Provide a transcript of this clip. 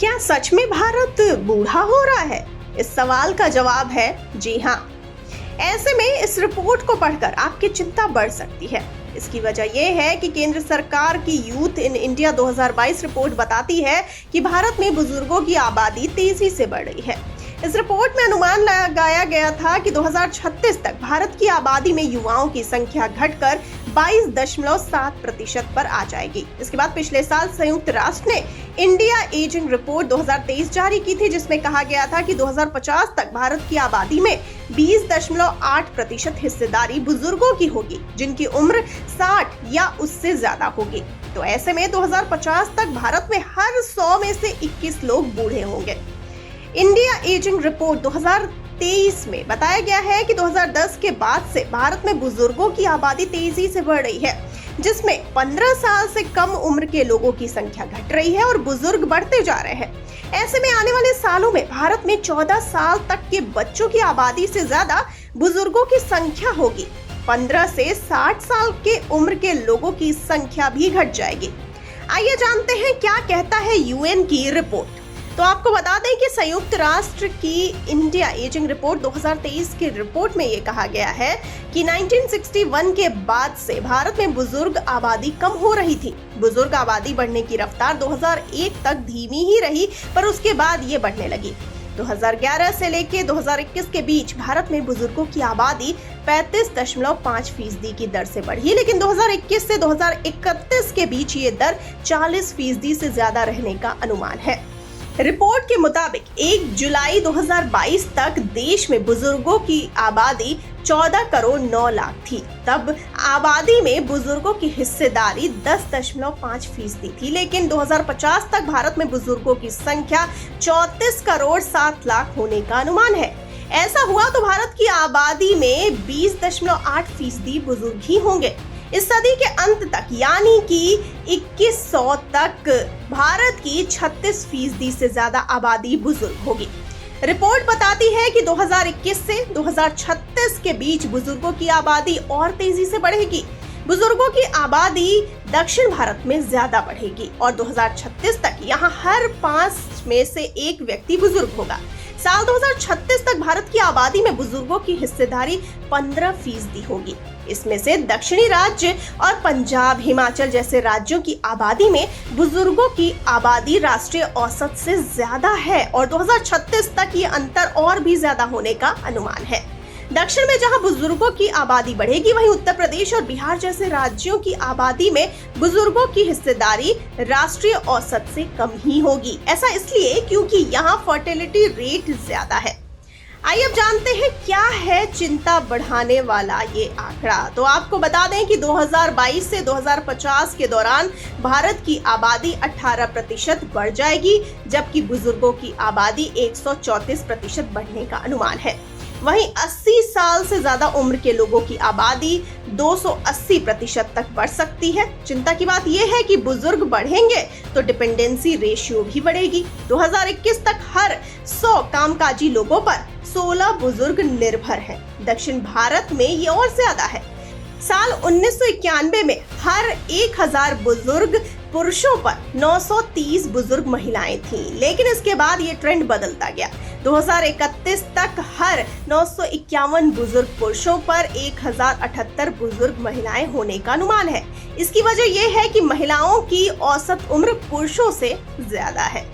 क्या सच में भारत बूढ़ा हो रहा है? इस सवाल का जवाब है जी हाँ। ऐसे में इस रिपोर्ट को पढ़कर आपकी चिंता बढ़ सकती है। इसकी वजह यह है कि केंद्र सरकार की यूथ इन इंडिया 2022 रिपोर्ट बताती है कि भारत में बुजुर्गों की आबादी तेजी से बढ़ रही है। इस रिपोर्ट में अनुमान लगाया गया था कि 2036 तक भारत की आबादी में युवाओं की संख्या घटकर 22.7% पर आ जाएगी। इसके बाद पिछले साल संयुक्त राष्ट्र ने इंडिया एजिंग रिपोर्ट 2023 जारी की थी, जिसमें कहा गया था कि 2050 तक भारत की आबादी में 20.8% हिस्सेदारी बुजुर्गों की होगी, जिनकी उम्र 60 या उससे ज्यादा होगी। तो ऐसे में 2050 तक भारत में हर 100 में से 21 लोग बूढ़े होंगे। इंडिया एजिंग रिपोर्ट 2023 में बताया गया है कि 2010 के बाद से भारत में बुजुर्गों की आबादी तेजी से बढ़ रही है, जिसमें 15 साल से कम उम्र के लोगों की संख्या घट रही है और बुजुर्ग बढ़ते जा रहे हैं। ऐसे में आने वाले सालों में भारत में 14 साल तक के बच्चों की आबादी से ज्यादा बुजुर्गों की संख्या होगी। 15 से 60 साल के उम्र के लोगों की संख्या भी घट जाएगी। आइए जानते हैं क्या कहता है यूएन की रिपोर्ट। तो आपको बता दें कि संयुक्त राष्ट्र की इंडिया एजिंग रिपोर्ट 2023 की रिपोर्ट में ये कहा गया है कि 1961 के बाद से भारत में बुजुर्ग आबादी कम हो रही थी। बुजुर्ग आबादी बढ़ने की रफ्तार 2001 तक धीमी ही रही, पर उसके बाद ये बढ़ने लगी। 2011 से लेकर 2021 के बीच भारत में बुजुर्गों की आबादी 35.5% की दर से बढ़ी, लेकिन 2021 से 2031 के बीच ये दर 40% से ज्यादा रहने का अनुमान है। रिपोर्ट के मुताबिक 1 जुलाई 2022 तक देश में बुजुर्गों की आबादी 14 करोड़ 9 लाख थी। तब आबादी में बुजुर्गों की हिस्सेदारी 10.5% थी, लेकिन 2050 तक भारत में बुजुर्गों की संख्या 34 करोड़ 7 लाख होने का अनुमान है। ऐसा हुआ तो भारत की आबादी में 20.8% बुजुर्ग ही होंगे। इस सदी के अंत तक यानी कि 2100 तक भारत की 36% से ज्यादा आबादी बुजुर्ग होगी। रिपोर्ट बताती है कि 2021 से 2036 के बीच बुजुर्गों की आबादी और तेजी से बढ़ेगी। बुजुर्गों की आबादी दक्षिण भारत में ज्यादा बढ़ेगी और 2036 तक यहाँ हर 5 में से 1 व्यक्ति बुजुर्ग होगा। साल 2036 तक भारत की आबादी में बुजुर्गों की हिस्सेदारी 15% होगी। इसमें से दक्षिणी राज्य और पंजाब, हिमाचल जैसे राज्यों की आबादी में बुजुर्गों की आबादी राष्ट्रीय औसत से ज्यादा है और 2036 तक ये अंतर और भी ज्यादा होने का अनुमान है। दक्षिण में जहां बुजुर्गों की आबादी बढ़ेगी, वहीं उत्तर प्रदेश और बिहार जैसे राज्यों की आबादी में बुजुर्गों की हिस्सेदारी राष्ट्रीय औसत से कम ही होगी। ऐसा इसलिए क्योंकि यहां फर्टिलिटी रेट ज्यादा है। आइए अब जानते हैं क्या है चिंता बढ़ाने वाला ये आंकड़ा। तो आपको बता दें कि 2022 से 2050 के दौरान भारत की आबादी 18% बढ़ जाएगी, जबकि बुजुर्गों की आबादी 134% बढ़ने का अनुमान है। वहीं 80 साल से ज्यादा उम्र के लोगों की आबादी 280% तक बढ़ सकती है। चिंता की बात यह है कि बुजुर्ग बढ़ेंगे तो डिपेंडेंसी रेशियो भी बढ़ेगी। 2021 तक हर 100 कामकाजी लोगों पर 16 बुजुर्ग निर्भर हैं। दक्षिण भारत में ये और ज्यादा है। साल 1991 में हर 1000 बुजुर्ग पुरुषों पर 930 बुजुर्ग महिलाएं थीं, लेकिन इसके बाद ये ट्रेंड बदलता गया। 2031 तक हर 951 बुजुर्ग पुरुषों पर 1078 बुजुर्ग महिलाएं होने का अनुमान है। इसकी वजह यह है कि महिलाओं की औसत उम्र पुरुषों से ज्यादा है।